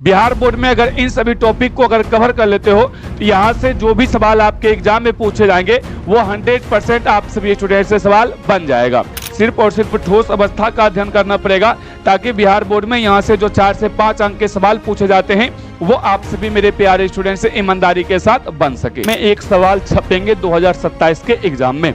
Bihar board में अगर इन सभी टॉपिक को अगर कवर कर लेते हो तो यहाँ से जो भी सवाल आपके एग्जाम में पूछे जाएंगे वो 100% आप सभी स्टूडेंट से सवाल बन जाएगा। सिर्फ और सिर्फ ठोस अवस्था का अध्ययन करना पड़ेगा ताकि बिहार बोर्ड में यहाँ से जो 4 से 5 अंक के सवाल पूछे जाते हैं वो आप सभी मेरे प्यारे स्टूडेंट से ईमानदारी के साथ बन सके। में एक सवाल छपेंगे 2027 के एग्जाम में।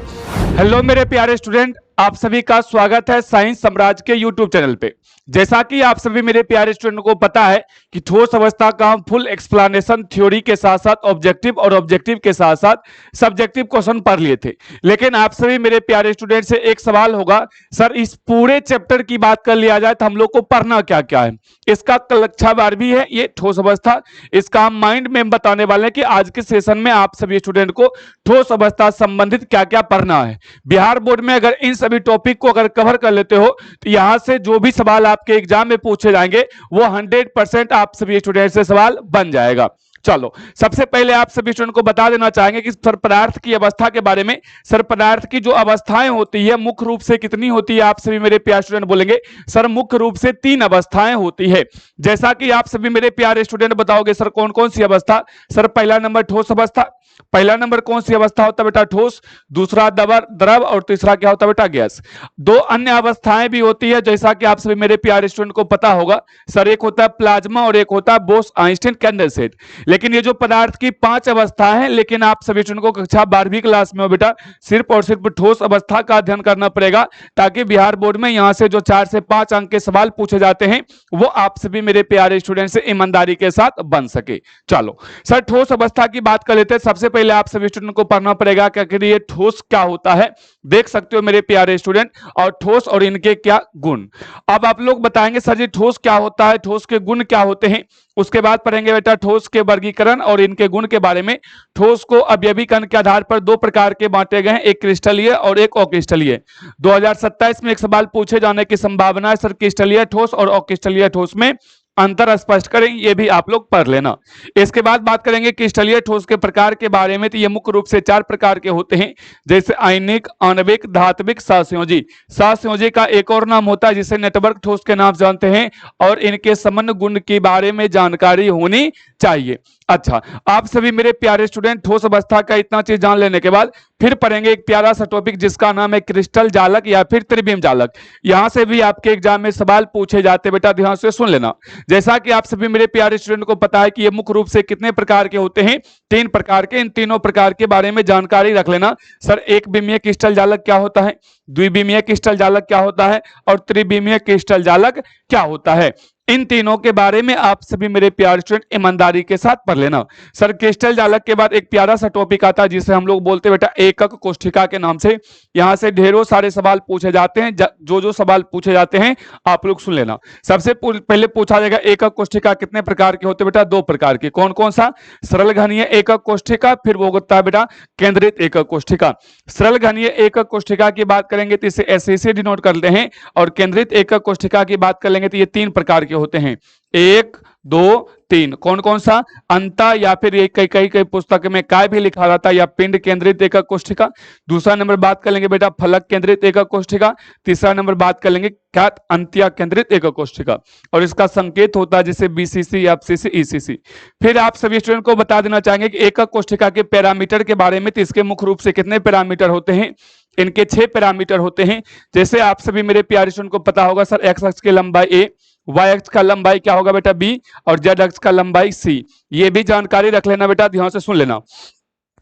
हेलो मेरे प्यारे स्टूडेंट, आप सभी का स्वागत है साइंस साम्राज्य के यूट्यूब चैनल पे। जैसा कि आप सभी मेरे प्यारे स्टूडेंट को पता है कि ठोस अवस्था का हम फुल एक्सप्लेनेशन थ्योरी के साथ साथ ऑब्जेक्टिव और ऑब्जेक्टिव के साथ साथ सब्जेक्टिव क्वेश्चन पढ़ लिए थे। लेकिन आप सभी मेरे प्यारे स्टूडेंट से एक सवाल होगा, सर इस पूरे चैप्टर की बात कर लिया जाए तो हम लोग को पढ़ना क्या क्या है। इसका कक्षा वार भी है ये ठोस अवस्था, इसका हम माइंड में बताने वाले हैं कि आज के सेशन में आप सभी स्टूडेंट को ठोस अवस्था संबंधित क्या क्या पढ़ना है। बिहार बोर्ड में अगर इन सभी टॉपिक को अगर कवर कर लेते हो तो यहां से जो भी सवाल आपके एग्जाम में पूछे जाएंगे वो 100% आप सभी स्टूडेंट से सवाल बन जाएगा। चलो सबसे पहले आप सभी स्टूडेंट को बता देना चाहेंगे कि सर पदार्थ की अवस्था के बारे में। सर पदार्थ की जो अवस्थाएं होती है मुख्य रूप से कितनी होती है, आप सभी मेरे प्यारे स्टूडेंट बोलेंगे सर मुख्य रूप से 3 अवस्थाएं होती है। जैसा कि आप सभी मेरे प्यारे स्टूडेंट बताओगे सर कौन कौन सी अवस्था। सर पहला नंबर ठोस अवस्था। पहला नंबर कौन सी अवस्था होता है बेटा, ठोस। दूसरा द्रव और तीसरा क्या होता है बेटा, गैस। 2 अन्य अवस्थाएं भी होती है जैसा कि आप सभी मेरे प्यारे स्टूडेंट को पता होगा सर, एक होता है प्लाज्मा और एक होता है बोस आइंस्टीन कंडेंसेट। लेकिन ये जो पदार्थ की 5 अवस्थाएं हैं, लेकिन आप सभी स्टूडेंट को कक्षा 12वीं क्लास में हो बेटा सिर्फ और सिर्फ ठोस अवस्था का अध्ययन करना पड़ेगा ताकि बिहार बोर्ड में यहां से जो 4 से 5 अंक के सवाल पूछे जाते हैं वो आप सभी मेरे प्यारे स्टूडेंट से ईमानदारी के साथ बन सके। चलो सर ठोस अवस्था की बात कर लेते हैं। सबसे पहले आप सभी स्टूडेंट को पढ़ना पड़ेगा कि आखिर ये ठोस क्या होता है। देख सकते हो मेरे प्यारे स्टूडेंट, और ठोस और इनके क्या गुण। अब आप लोग बताएंगे सर जी ठोस क्या होता है, ठोस के गुण क्या होते हैं। उसके बाद पढ़ेंगे बेटा ठोस के वर्गीकरण और इनके गुण के बारे में। ठोस को अवयवीकरण के आधार पर 2 प्रकार के बांटे गए हैं, एक क्रिस्टलीय और एक अक्रिस्टलीय। 2027 में एक सवाल पूछे जाने की संभावना है सर क्रिस्टलीय ठोस और अक्रिस्टलीय ठोस में अंतर स्पष्ट करें, ये भी आप लोग पढ़ लेना। इसके बाद बात करेंगे क्रिस्टलीय ठोस के प्रकार के बारे में। तो ये मुख्य रूप से 4 प्रकार के होते हैं, जैसे आयनिक, आणविक, धात्विक, सहसंयोजी। सहसंयोजी का एक और नाम होता है जिसे नेटवर्क ठोस के नाम जानते हैं, और इनके समन्वय गुण के बारे में जानकारी होनी चाहिए। अच्छा, आप सभी मेरे प्यारे स्टूडेंट ठोस अवस्था का इतना चीज जान लेने के बाद फिर पढ़ेंगे एक प्यारा सा टॉपिक जिसका नाम है क्रिस्टल जालक या फिर त्रिविम जालक। यहां से भी आपके एग्जाम में सवाल पूछे जाते, बेटा ध्यान से सुन लेना। जैसा कि आप सभी मेरे प्यारे स्टूडेंट को पता है कि ये मुख्य रूप से कितने प्रकार के होते हैं, 3 प्रकार के। इन तीनों प्रकार के बारे में जानकारी रख लेना। सर एक विमीय क्रिस्टल जालक क्या होता है, द्विविमीय क्रिस्टल जालक क्या होता है और त्रिविमीय क्रिस्टल जालक क्या होता है। इन तीनों के बारे में आप सभी मेरे प्यारे स्टूडेंट ईमानदारी के साथ पढ़ लेना। सर क्रिस्टल जालक के बाद एक प्यारा सा टॉपिक आता है जिसे हम लोग बोलते हैं बेटा एकक कोष्ठिका के नाम से। यहां से ढेरों सारे सवाल पूछे जाते हैं, जो सवाल पूछे जाते हैं आप लोग सुन लेना। सबसे पहले पूछा जाएगा एकक कोष्ठिका कितने प्रकार के होते हैं बेटा, 2 प्रकार के। कौन कौन सा, सरल घनीय एकक कोष्ठिका, फिर वो होता है बेटा केंद्रित एकक कोष्ठिका। सरल घनीय एकक कोष्ठिका की बात करेंगे तो इसे ऐसे से डिनोट करते हैं, और केंद्रित एकक कोष्ठिका की बात कर लेंगे तो ये 3 प्रकार के होते हैं, 1 2 3। कौन कौन सा, अंता या फिर ये कई पुस्तक में काय भी लिखा जाता है, या पिंड केंद्रित एकक कोष्ठिका। दूसरा नंबर बात कर लेंगे बेटा फलक केंद्रित एकक कोष्ठिका। तीसरा नंबर बात कर लेंगे क्या, अंत्या केंद्रित एकक कोष्ठिका, और इसका संकेत होता है जैसे बीसीसी, एफसीसी, ईसीसी। फिर आप सभी स्टूडेंट को बता देना चाहेंगे कि एकक कोष्ठिका के पैरामीटर के बारे में। तो इसके मुख्य रूप से कितने पैरामीटर होते हैं, इनके 6 पैरामीटर होते हैं। जैसे आप सभी मेरे प्यारे स्टूडेंट को पता होगा सर एक्स अक्ष की लंबाई ए, वाई अक्ष का लंबाई क्या होगा बेटा बी, और जेड अक्ष का लंबाई सी। ये भी जानकारी रख लेना बेटा, ध्यान से सुन लेना।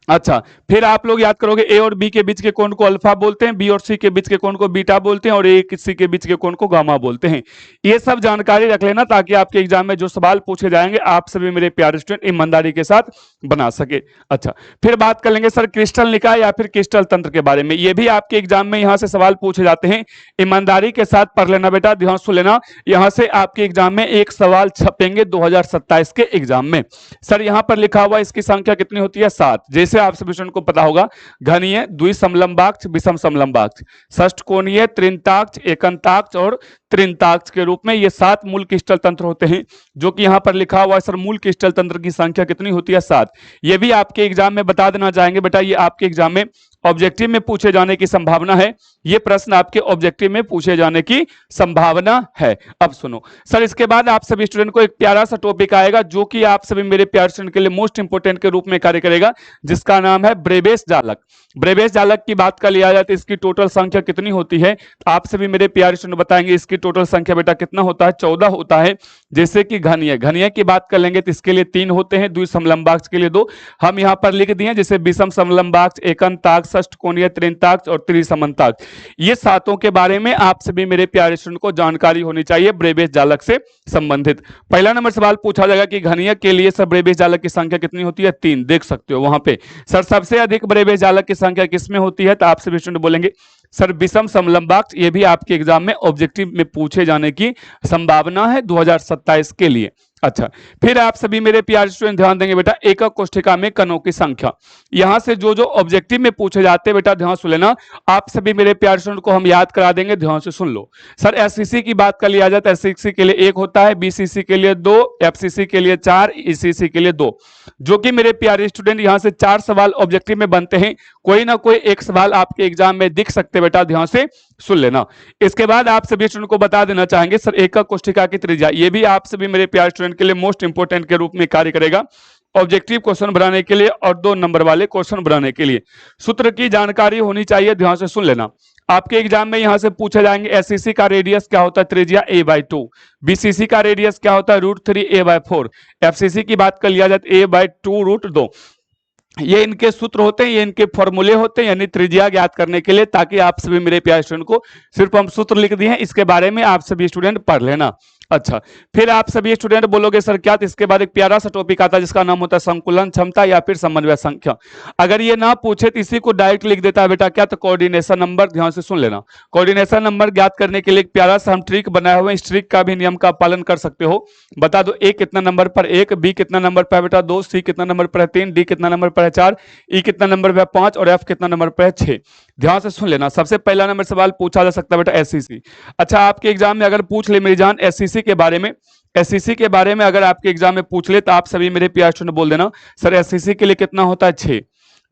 अच्छा, फिर आप लोग याद करोगे ए और बी के बीच के कोण को अल्फा बोलते हैं, बी और सी के बीच के कोण को बीटा बोलते हैं, और ए सी के बीच के कोण को गामा बोलते हैं। ये सब जानकारी रख लेना ताकि आपके एग्जाम में जो सवाल पूछे जाएंगे आप सभी मेरे प्यारे स्टूडेंट ईमानदारी के साथ बना सके। अच्छा, फिर बात कर लेंगे सर क्रिस्टल निकाय या फिर क्रिस्टल तंत्र के बारे में। ये भी आपके एग्जाम में यहाँ से सवाल पूछे जाते हैं, ईमानदारी के साथ पढ़ लेना बेटा, ध्यान सुन लेना। यहाँ से आपके एग्जाम में एक सवाल छपेंगे 2027 के एग्जाम में। सर यहाँ पर लिखा हुआ इसकी संख्या कितनी होती है, 7। जैसे आप सभी स्टूडेंट को पता होगा घनीय, द्विसमलंबाक्ष, विषम समलंबाक्ष, षष्ठकोणीय, त्रिंताक्ष, एकंताक्ष और त्रिंताक्ष के रूप में ये 7 मूल क्रिस्टल तंत्र होते हैं, जो कि यहाँ पर लिखा हुआ है। सर मूल क्रिस्टल तंत्र की संख्या कितनी होती है, 7। ये भी आपके एग्जाम में बता देना चाहेंगे बेटा, ये आपके एग्जाम में ऑब्जेक्टिव में पूछे जाने की संभावना है। ये प्रश्न आपके ऑब्जेक्टिव में पूछे जाने की संभावना है। अब सुनो सर, इसके बाद आप सभी स्टूडेंट को एक प्यारा सा टॉपिक आएगा जो कि आप सभी मेरे प्यारे स्टूडेंट के लिए मोस्ट इंपोर्टेंट के रूप में कार्य करेगा, जिसका नाम है ब्रेबेज जालक। ब्रेबेज जालक की बात कर लिया जाए तो इसकी टोटल संख्या कितनी होती है, तो आप सभी मेरे प्यारे स्टूडेंट बताएंगे इसकी टोटल संख्या बेटा कितना होता है, 14 होता है। जैसे कि घनीय, घनीय की बात कर लेंगे तो इसके लिए 3 होते हैं, द्विसमलंबाक्ष के लिए 2। हम यहां पर लिख दिए जैसे विषम समलंबाक्ष, एकंताक्ष, षटकोणीय, त्रिंताक्ष और त्रिसमन्ताक्ष। ये सातों के बारे में आप सभी मेरे प्यारे स्टूडेंट को जानकारी होनी चाहिए ब्रेबेज जालक से संबंधित। पहला नंबर सवाल पूछा जाएगा कि घनीय के लिए सब ब्रेबेज जालक की संख्या कितनी होती है, 3। देख सकते हो वहां पे। सर सबसे अधिक ब्रेबेज जालक की संख्या किसमें होती है, तो आप सभी स्टूडेंट बोलेंगे सर विषम समलंबाक्ष। ये भी आपके एग्जाम में ऑब्जेक्टिव में पूछे जाने की संभावना है 2027 के लिए। अच्छा, फिर आप सभी मेरे प्यारे स्टूडेंट ध्यान देंगे बेटा, एकक कोष्ठिका में कणों की संख्या। यहां से जो जो ऑब्जेक्टिव में पूछे जाते हैं बेटा ध्यान सुन लेना। आप सभी मेरे प्यारे स्टूडेंट को हम याद करा देंगे, ध्यान से सुन लो। सर एससीसी की बात कर लिया जाए तो एससीसी के लिए 1 होता है, बीसीसी के लिए 2, एफसीसी के लिए 4, ईसीसी के लिए 2। जो कि मेरे प्यारे स्टूडेंट यहां से 4 सवाल ऑब्जेक्टिव में बनते हैं, कोई ना कोई एक सवाल आपके एग्जाम में दिख सकते बेटा, ध्यान से सुन लेना। इसके बाद आप सभी स्टूडेंट को बता देना चाहेंगे सर एकक कोष्ठिका की त्रिज्या, ये भी आप सभी मेरे प्यारे स्टूडेंट के लिए मोस्ट इंपोर्टेंट के रूप में कार्य करेगा ऑब्जेक्टिव क्वेश्चन बनाने के लिए और 2 नंबर वाले क्वेश्चन बनाने के लिए। सूत्र की जानकारी होनी चाहिए, ध्यान से सुन लेना। आपके एग्जाम में यहां से पूछे जाएंगे एससीसी का रेडियस क्या होता है, त्रिज्या a/2, बीसीसी का रेडियस क्या होता है, √3 a/4, एफसीसी की बात कर लिया जाए तो a/2 √2। ये इनके सूत्र होते हैं, ये इनके फॉर्मूले होते हैं, यानी त्रिज्या ज्ञात करने के लिए, ताकि आप सभी मेरे प्यारे स्टूडेंट को सिर्फ हम सूत्र लिख दिए हैं, इसके बारे में आप सभी स्टूडेंट पढ़ लेना। अच्छा, फिर आप सभी स्टूडेंट बोलोगे सर क्या, तो इसके बाद एक प्यारा सा टॉपिक आता है जिसका नाम होता है संकुलन क्षमता या फिर समन्वय संख्या। अगर ये ना पूछे तो इसी को डायरेक्ट लिख देता है बेटा क्या, तो कोऑर्डिनेशन नंबर। ध्यान से सुन लेना, कोऑर्डिनेशन नंबर ज्ञात करने के लिए एक प्यारा सा हम ट्रिक बनाए हुए हैं, इस ट्रिक का भी नियम का पालन कर सकते हो। बता दो ए कितना नंबर पर 1, बी कितना नंबर पर बेटा 2, सी कितना नंबर पर 3, डी कितना नंबर पर 4, ई कितना नंबर पर 5 और एफ कितना नंबर पर 6। ध्यान से सुन लेना, सबसे पहला नंबर सवाल पूछा जा सकता है बेटा एससीसी। अच्छा, आपके एग्जाम में अगर पूछ ले मेरी जान एससीसी के बारे में, एससीसी के बारे में अगर आपके एग्जाम में पूछ ले तो आप सभी मेरे प्यारे स्टूडेंट बोल देना सर एससीसी के लिए कितना होता है, 6।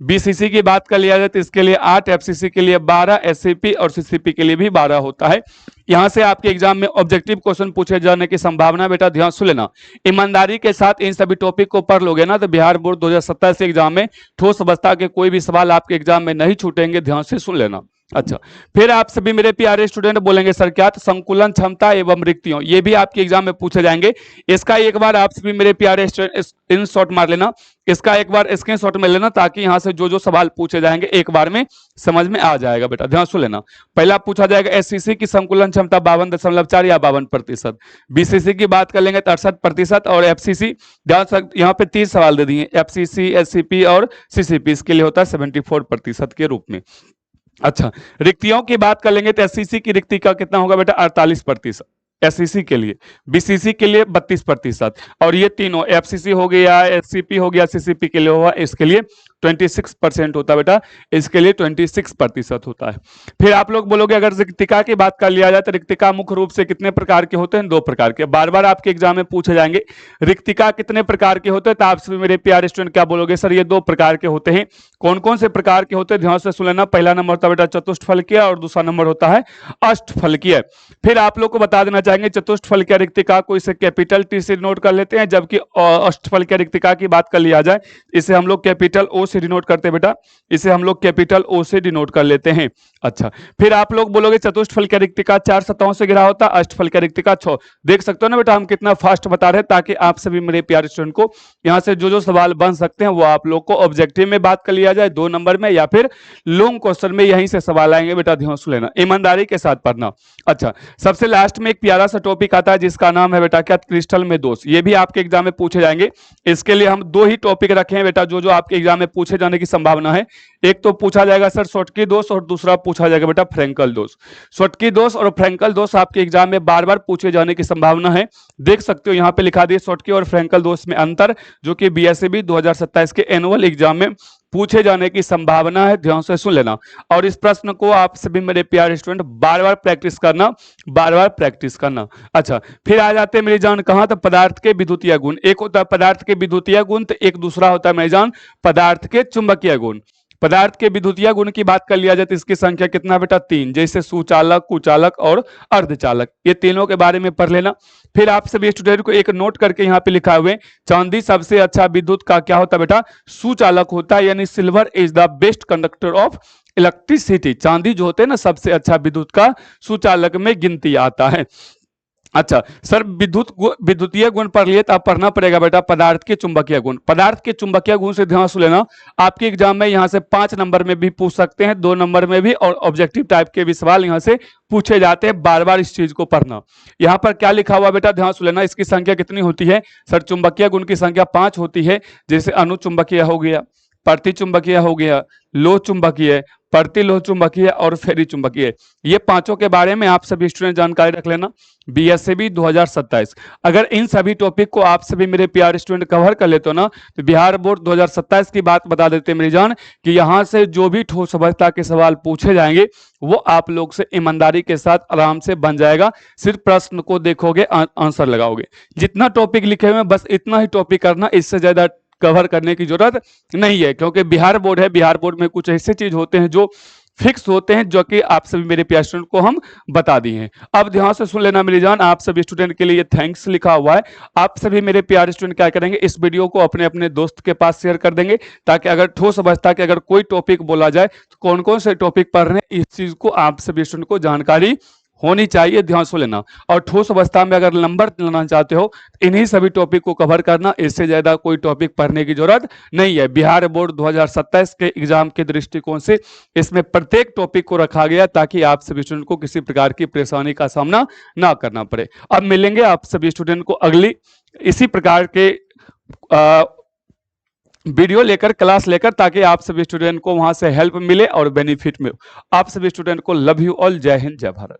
बीसीसी की बात कर लिया जाए तो इसके लिए 8, एफसीसी के लिए 12, एससीपी और सीसीपी के लिए भी 12 होता है। यहां से आपके एग्जाम में ऑब्जेक्टिव क्वेश्चन पूछे जाने की संभावना बेटा ध्यान सुन लेना। ईमानदारी के साथ इन सभी टॉपिक को पढ़ लोगे ना तो बिहार बोर्ड 2027 एग्जाम में ठोस अवस्था के कोई भी सवाल आपके एग्जाम में नहीं छूटेंगे, ध्यान से सुन लेना। अच्छा, फिर आप सभी मेरे प्यारे स्टूडेंट बोलेंगे सर क्या, तो संकुलन क्षमता एवं रिक्तियों, ये भी आपके एग्जाम में पूछे जाएंगे। इसका एक बार आप सभी मेरे प्यारे स्क्रीन शॉट मार लेना, इसका एक बार स्क्रीनशॉट में लेना, ताकि यहां से जो जो सवाल पूछे जाएंगे एक बार में समझ में आ जाएगा बेटा, ध्यान सुन लेना। पहला पूछा जाएगा एससीसी की संकुलन क्षमता 52.4 या 52%, बीसीसी की बात कर लेंगे तो 68% और एफसीसी ध्यान यहाँ पे 3 सवाल दे दिए, एफसीसी, एससीपी और सीसीपी, इसके लिए होता है 74% के रूप में। अच्छा, रिक्तियों की बात कर लेंगे तो एससीसी की रिक्ति का कितना होगा बेटा 48%, एससीसी के लिए, बीसीसी के लिए 32% और ये तीनों एफसीसी हो गया, एससीपी हो गया, सीसीपी के लिए होगा, इसके लिए 26% होता है बेटा, इसके लिए 26% होता है। फिर आप लोग बोलोगे अगर रिक्तिका की बात कर लिया जाए तो रिक्तिका मुख्य रूप से कितने प्रकार के होते हैं, 2 प्रकार के। बार बार आपके एग्जाम में पूछे जाएंगे रिक्तिका कितने प्रकार के होते हैं, तो आप सभी मेरे प्यारे स्टूडेंट क्या बोलोगे सर ये 2 प्रकार के होते हैं। कौन कौन से प्रकार के होते हैं, ध्यान से सुन लेना। पहला नंबर होता है बेटा चतुष्फलकीय और दूसरा नंबर होता है अष्टफलकीय। फिर आप लोग को बता देना चाहेंगे चतुष्फलकीय रिक्तिका को इसे कैपिटल टी से डिनोट कर लेते हैं, जबकि अष्टफलकीय रिक्तिका की बात कर लिया जाए इसे हम लोग कैपिटल ओ से डिनोट करते हैं बेटा, इसे हम लोग कैपिटल ओ से डिनोट कर लेते हैं। अच्छा, फिर आप लोग बोलोगे चतुष्फलकीय रिक्तिका 4 सतहों से घिरा होता है, अष्टफलकीय रिक्तिका 6। देख सकते हो ना बेटा हम कितना फास्ट बता रहे हैं, ताकि आप सभी मेरे प्यारे स्टूडेंट को यहां से जो जो सवाल बन सकते हैं वो आप लोग को ऑब्जेक्टिव में बात कर लिया जाए 2 नंबर में, या फिर लॉन्ग क्वेश्चन में यहीं से सवाल आएंगे बेटा, ध्यान से लेना, ईमानदारी के साथ पढ़ना। अच्छा, सबसे लास्ट में एक प्यारा सा टॉपिक आता है जिसका नाम है बेटा क्या, क्रिस्टल में दोष। ये भी आपके एग्जाम में पूछे जाएंगे। इसके लिए हम 2 ही टॉपिक रखे हैं बेटा जो जो आपके एग्जाम में पूछे जाने की संभावना है। एक तो पूछा जाएगा सर शॉर्टकी दोष और दूसरा पूछा जाएगा बेटा फ्रैंकल दोष। शॉर्टकी दोष और फ्रैंकल दोष आपके एग्जाम में बार बार पूछे जाने की संभावना है। देख सकते हो यहाँ पे लिखा दिया शॉर्टकी और फ्रैंकल दोष में अंतर, जो कि बीएसएबी 2027 के एनुअल एग्जाम में पूछे जाने की संभावना है, ध्यान से सुन लेना। और इस प्रश्न को आप सभी मेरे प्यारे स्टूडेंट बार बार प्रैक्टिस करना, बार बार प्रैक्टिस करना। अच्छा, फिर आ जाते हैं मेरी जान कहां, तो पदार्थ के विद्युतीय गुण। एक होता है पदार्थ के विद्युतीय गुण, तो एक दूसरा होता है मेरी जान पदार्थ के चुंबकीय गुण। पदार्थ के विद्युतीय गुण की बात कर लिया जाए तो इसकी संख्या कितना बेटा 3, जैसे सुचालक, कुचालक और अर्धचालक, ये तीनों के बारे में पढ़ लेना। फिर आप सभी स्टूडेंट को एक नोट करके यहाँ पे लिखा हुए, चांदी सबसे अच्छा विद्युत का क्या होता है बेटा, सुचालक होता है, यानी silver is the best conductor of electricity. चांदी जो होते हैं ना सबसे अच्छा विद्युत का सुचालक में गिनती आता है। अच्छा सर, विद्युतीय गुण पढ़ लिए तो आप पढ़ना पड़ेगा बेटा पदार्थ के चुंबकीय गुण। पदार्थ के चुंबकीय गुण से ध्यान से लेना, आपके एग्जाम में यहाँ से 5 नंबर में भी पूछ सकते हैं, 2 नंबर में भी, और ऑब्जेक्टिव टाइप के भी सवाल यहाँ से पूछे जाते हैं। बार बार इस चीज को पढ़ना। यहाँ पर क्या लिखा हुआ बेटा ध्यान से लेना, इसकी संख्या कितनी होती है सर, चुंबकीय गुण की संख्या 5 होती है। जैसे अनुचुंबकीय हो गया, प्रतिचुंबकीय हो गया, लोह चुंबकीय, प्रतिलोह चुंबकीय और फेरी चुंबकीय, ये पांचों के बारे में आप सभी स्टूडेंट जानकारी रख लेना। बीएसएबी 2027, अगर इन सभी टॉपिक को आप सभी मेरे प्यारे स्टूडेंट कवर कर लेते हो ना, तो बिहार बोर्ड 2027 की बात बता देते मेरी जान, कि यहां से जो भी ठोस अवस्था के सवाल पूछे जाएंगे वो आप लोग से ईमानदारी के साथ आराम से बन जाएगा। सिर्फ प्रश्न को देखोगे, आंसर लगाओगे। जितना टॉपिक लिखे हुए बस इतना ही टॉपिक करना, इससे ज्यादा कवर करने की जरूरत नहीं है, क्योंकि बिहार बोर्ड है। बिहार बोर्ड में कुछ ऐसे चीज होते हैं जो फिक्स होते हैं, जो कि आप सभी मेरे प्यारे स्टूडेंट को हम बता दिए हैं। अब ध्यान से सुन लेना मेरी जान, आप सभी स्टूडेंट के लिए थैंक्स लिखा हुआ है। आप सभी मेरे प्यारे स्टूडेंट क्या करेंगे, इस वीडियो को अपने अपने दोस्त के पास शेयर कर देंगे, ताकि अगर ठोस अवस्था के अगर कोई टॉपिक बोला जाए तो कौन कौन से टॉपिक पढ़ रहे हैं, इस चीज को आप सभी स्टूडेंट को जानकारी होनी चाहिए। ध्यान से लेना। और ठोस अवस्था में अगर नंबर लेना चाहते हो, इन्हीं सभी टॉपिक को कवर करना, इससे ज्यादा कोई टॉपिक पढ़ने की जरूरत नहीं है। बिहार बोर्ड 2027 के एग्जाम के दृष्टिकोण से इसमें प्रत्येक टॉपिक को रखा गया, ताकि आप सभी स्टूडेंट को किसी प्रकार की परेशानी का सामना ना करना पड़े। अब मिलेंगे आप सभी स्टूडेंट को अगली इसी प्रकार के वीडियो लेकर, क्लास लेकर, ताकि आप सभी स्टूडेंट को वहां से हेल्प मिले और बेनिफिट मिले। आप सभी स्टूडेंट को लव यू ऑल। जय हिंद, जय भारत।